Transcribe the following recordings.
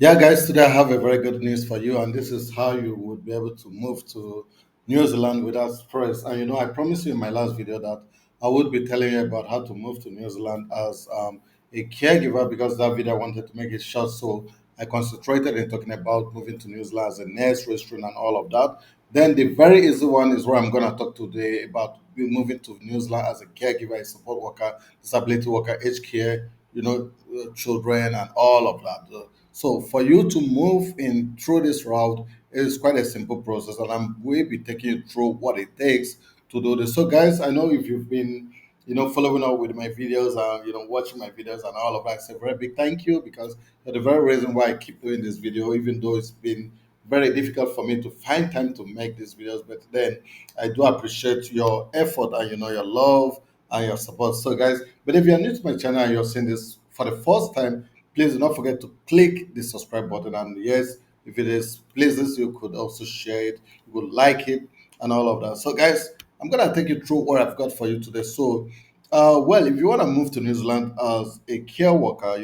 Yeah, guys, today I have a very good news for you, and this is how you would be able to move to New Zealand without stress. And I promised you in my last video that I would be telling you about how to move to New Zealand as a caregiver because that video I wanted to make it short. So I concentrated in talking about moving to New Zealand as a nurse, restaurant, and all of that. Then the very easy one is where I'm going to talk today about moving to New Zealand as a caregiver, a support worker, disability worker, aged care, children, and all of that. So for you to move in through this route is quite a simple process, and I'm will be taking you through what it takes to do this. So guys, I know if you've been following up with my videos and watching my videos and all of that, it's a very big thank you because you're the very reason why I keep doing this video, even though it's been very difficult for me to find time to make these videos. But then I do appreciate your effort and your love and your support. So guys, but if you're new to my channel and you're seeing this for the first time, please do not forget to click the subscribe button. And yes, if it is pleases, you could also share it, you could like it, and all of that. So, guys, I'm gonna take you through what I've got for you today. So, well, if you want to move to New Zealand as a care worker,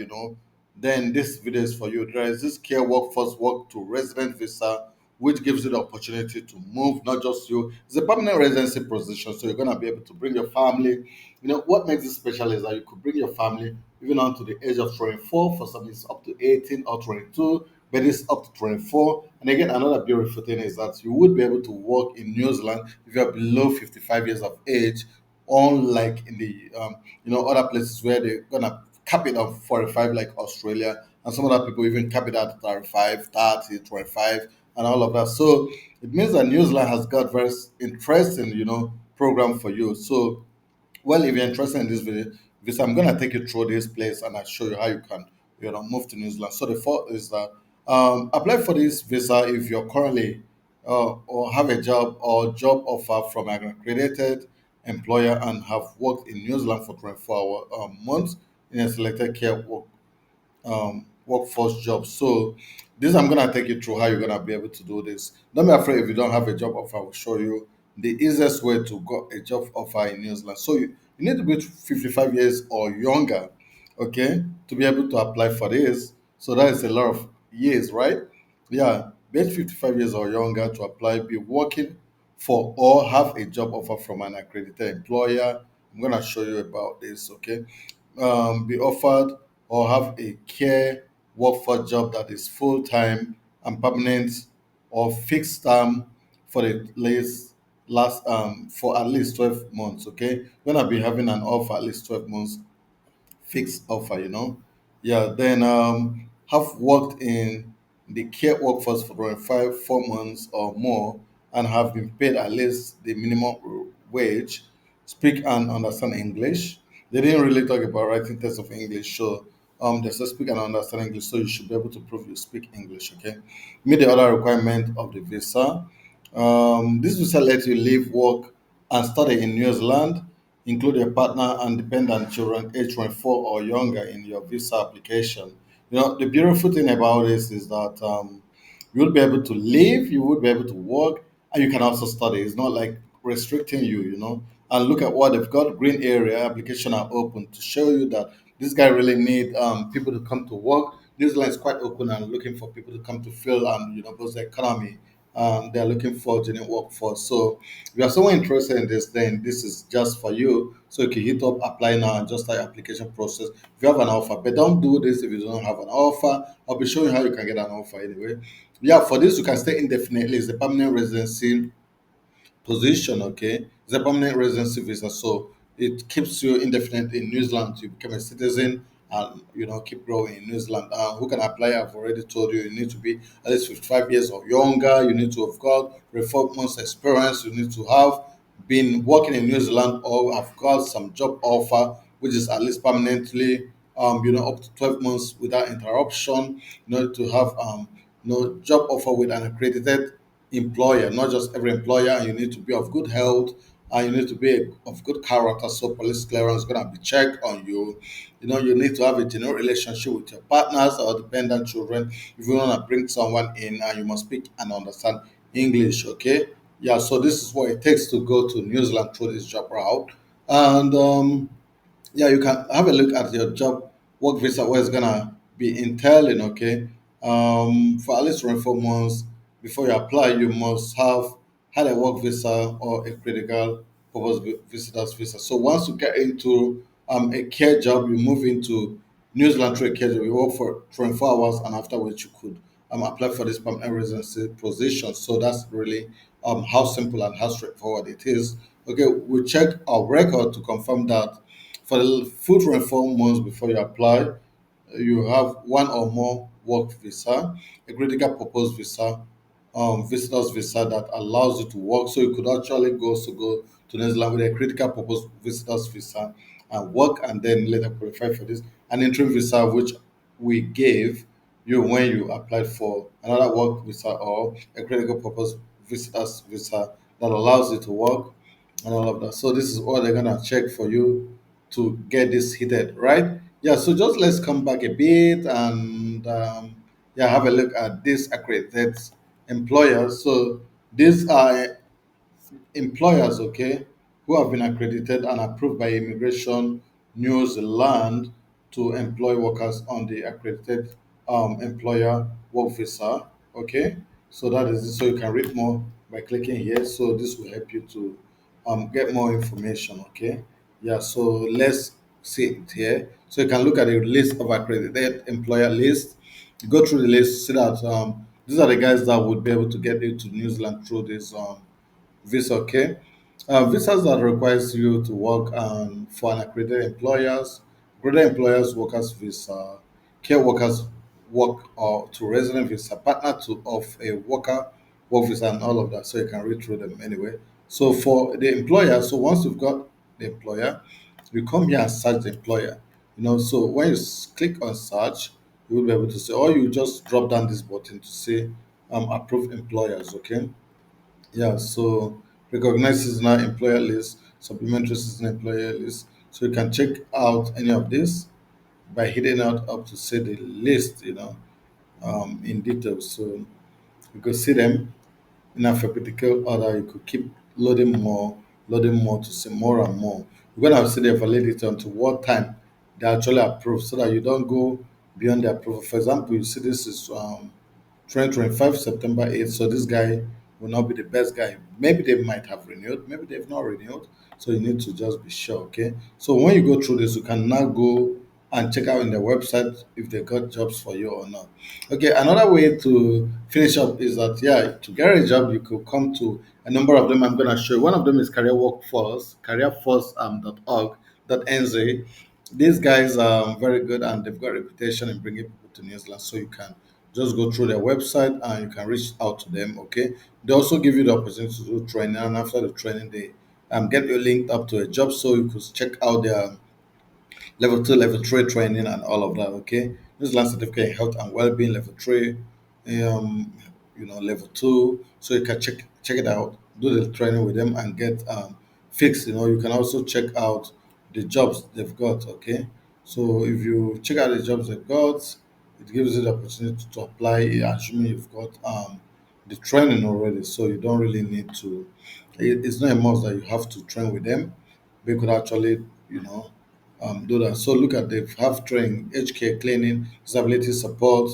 then this video is for you. There is this care workforce work to resident visa, which gives you the opportunity to move, not just you. It's a permanent residency position, so you're gonna be able to bring your family. What makes it special is that you could bring your family even on to the age of 24. For some, it's up to 18 or 22, but it's up to 24. And again, another beautiful thing is that you would be able to work in New Zealand if you're below 55 years of age, unlike in the other places where they're gonna cap it at 45, like Australia, and some other people even cap it at 35, 30, 25, and all of that. So it means that New Zealand has got very interesting, program for you. So well, if you're interested in this video, because I'm gonna take you through this place and I show you how you can, move to New Zealand. So the first is that apply for this visa if you're currently or have a job or job offer from an accredited employer and have worked in New Zealand for 24 months in a selected care workforce job. So this I'm gonna take you through how you're gonna be able to do this. Don't be afraid if you don't have a job offer. I will show you the easiest way to get a job offer in New Zealand. So you need to be 55 years or younger, okay, to be able to apply for this. So that is a lot of years, right? Yeah, be 55 years or younger to apply, be working for or have a job offer from an accredited employer. I'm gonna show you about this, okay? Be offered or have a care work for job that is full time and permanent or fixed term for the last for at least 12 months. Okay, you're gonna be having an offer at least 12 months fixed offer. Yeah, then have worked in the care workforce for 4 months or more and have been paid at least the minimum wage, speak and understand English. They didn't really talk about writing tests of English, so they said speak and understand English, so you should be able to prove you speak English, okay? Meet the other requirement of the visa. This visa lets you live, work, and study in New Zealand. Include a partner and dependent children age 24 or younger in your visa application. The beautiful thing about this is that you will be able to live, you will be able to work, and you can also study. It's not like restricting you. And look at what they've got. Green area application are open to show you that this guy really need people to come to work. New Zealand is quite open and looking for people to come to fill and boost the economy. They're looking for genuine workforce. So if you are someone interested in this, then this is just for you. So you can hit up apply now and just start your application process if you have an offer. But don't do this if you don't have an offer. I'll be showing you how you can get an offer anyway. Yeah, for this you can stay indefinitely. It's a permanent residency position, okay? It's a permanent residency visa, so it keeps you indefinite in New Zealand to become a citizen and keep growing in New Zealand. Who can apply? I've already told you. You need to be at least 55 years or younger. You need to have got 4 months experience. You need to have been working in New Zealand or have got some job offer which is at least permanently up to 12 months without interruption. To have job offer with an accredited employer, not just every employer, and you need to be of good health and you need to be of good character. So police clearance is gonna be checked on you. You need to have a genuine relationship with your partners or dependent children if you wanna bring someone in, and you must speak and understand English, okay? Yeah, so this is what it takes to go to New Zealand through this job route. And yeah, you can have a look at your job work visa, what it's gonna be entailing, okay? For at least 24 months before you apply, you must have had a work visa or a critical purpose visitor's visa. So once you get into a care job, you move into New Zealand through a care job, you work for 24 hours, and afterwards you could apply for this permanent residency position. So that's really how simple and how straightforward it is. Okay, we check our record to confirm that for the full 24 months before you apply, you have one or more work visa, a critical purpose visa, visitors visa that allows you to work. So you could actually go to New Zealand with a critical purpose visitors visa and work, and then later qualify for this. An interim visa, which we gave you when you applied for another work visa or a critical purpose visitors visa that allows you to work and all of that. So this is all they're gonna check for you to get this heated, right? Yeah. So just let's come back a bit and yeah, have a look at these accredited employers. So these are employers, okay, who have been accredited and approved by Immigration New Zealand to employ workers on the accredited employer work visa, okay. So that is it. So you can read more by clicking here. So this will help you to get more information, okay. Yeah. So let's see it here. So you can look at the list of accredited employer list. You go through the list, see that these are the guys that would be able to get you to New Zealand through this visa, okay? Visas that requires you to work for an accredited employers workers visa, care workers work or to resident visa, partner to of a worker work visa, and all of that. So you can read through them anyway. So for the employer, so once you've got the employer, you come here and search the employer. So when you click on search, you will be able to say, or you just drop down this button to say approve employers, okay? Yeah, so recognize seasonal employer list, supplementary seasonal employer list. So you can check out any of this by hitting out up to say the list, in detail. So you could see them in alphabetical order. You could keep loading more to see more and more. You're gonna see the validity until what time they actually approve so that you don't go beyond the approval. For example, you see this is 2025 September 8th. So this guy will not be the best guy. Maybe they might have renewed, maybe they've not renewed. So you need to just be sure, okay? So when you go through this, you can now go and check out in the website if they got jobs for you or not. Okay, another way to finish up is that yeah, to get a job, you could come to a number of them. I'm gonna show you. One of them is Career Workforce, careerforce.org.nz. These guys are very good and they've got reputation in bringing people to New Zealand. So you can just go through their website and you can reach out to them. Okay. They also give you the opportunity to do training, and after the training, they get you linked up to a job so you could check out their level two, level three training and all of that. Okay. This land certificate in health and well-being level three, um, level two. So you can check it out, do the training with them and get fixed. You can also check out the jobs they've got. Okay. So if you check out the jobs they've got, it gives you the opportunity to apply, assuming you've got the training already. So you don't really need to. It's not a must that you have to train with them. They could actually, do that. So look at they have training, HK cleaning, disability support,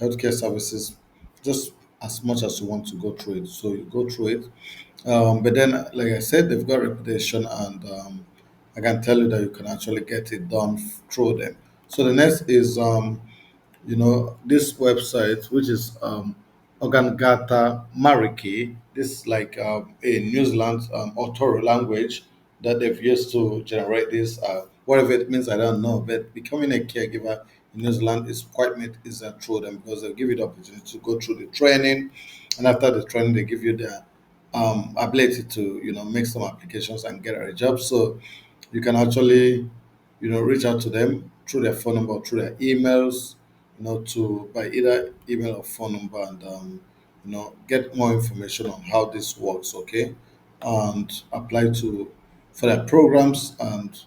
healthcare services, just as much as you want to go through it. So you go through it. But then, like I said, they've got reputation, and I can tell you that you can actually get it done through them. So the next is this website, which is Organgata Mariki. This is like a New Zealand Otoro language that they've used to generate this. Whatever it means, I don't know. But becoming a caregiver in New Zealand is quite made easier through them because they'll give you the opportunity to go through the training, and after the training, they give you the ability to make some applications and get a job. So you can actually reach out to them through their phone number or through their emails, to by either email or phone number, and get more information on how this works, okay, and apply to for their programs, and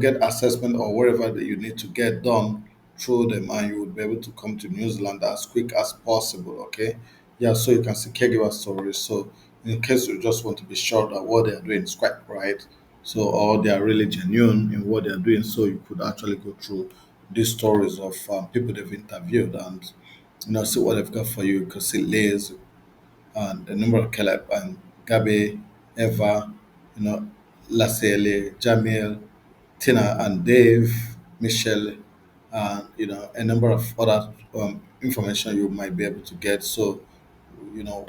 get assessment or whatever that you need to get done through them, and you would be able to come to New Zealand as quick as possible, okay. Yeah, so you can see caregiver stories. So in case you just want to be sure that what they are doing is quite right, so or they are really genuine in what they are doing, so you could actually go through these stories of people they've interviewed, and See what they've got for you. You could see Liz and a number of Caleb and Gabi, Eva, you know, Lasele, Jamil, Tina and Dave, Michelle, and a number of other information you might be able to get. So,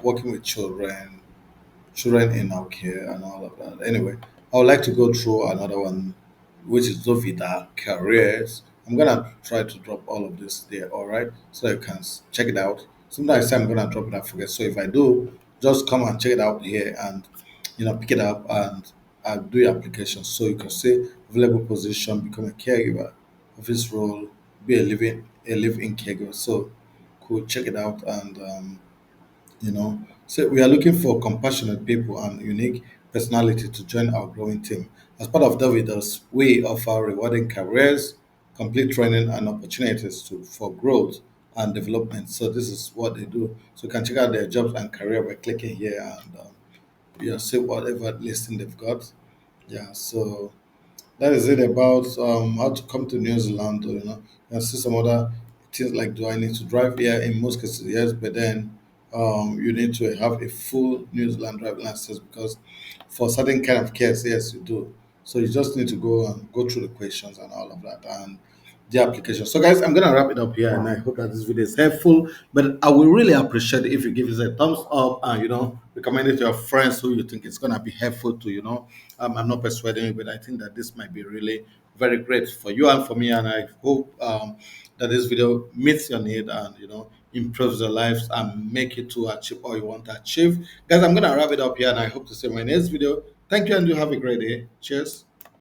working with children in our care and all of that. Anyway, I would like to go through another one, which is Zovida careers. I'm gonna try to drop all of this there, all right, so you can check it out. Sometimes I'm gonna drop it, I forget. So if I do, just come and check it out here and pick it up and do your application. So you can say available position, become a caregiver, office role, be a live-in caregiver. So cool, check it out and so we are looking for compassionate people and unique personality to join our growing team. As part of Davidos, we offer rewarding careers, complete training, and opportunities for growth and development. So this is what they do. So you can check out their jobs and career by clicking here and see whatever listing they've got. Yeah. So that is it about how to come to New Zealand. Or, and see some other things like, do I need to drive here? In most cases, yes, but then you need to have a full New Zealand driving license because for certain kind of cases, yes, you do. So you just need to go through the questions and all of that and the application. So, guys, I'm gonna wrap it up here, and I hope that this video is helpful. But I will really appreciate it if you give us a thumbs up and recommend it to your friends who you think it's gonna be helpful to. I'm not persuading you, but I think that this might be really very great for you and for me. And I hope that this video meets your need and improves your lives and make you to achieve all you want to achieve. Guys, I'm gonna wrap it up here, and I hope to see you in my next video. Thank you, and you have a great day. Cheers.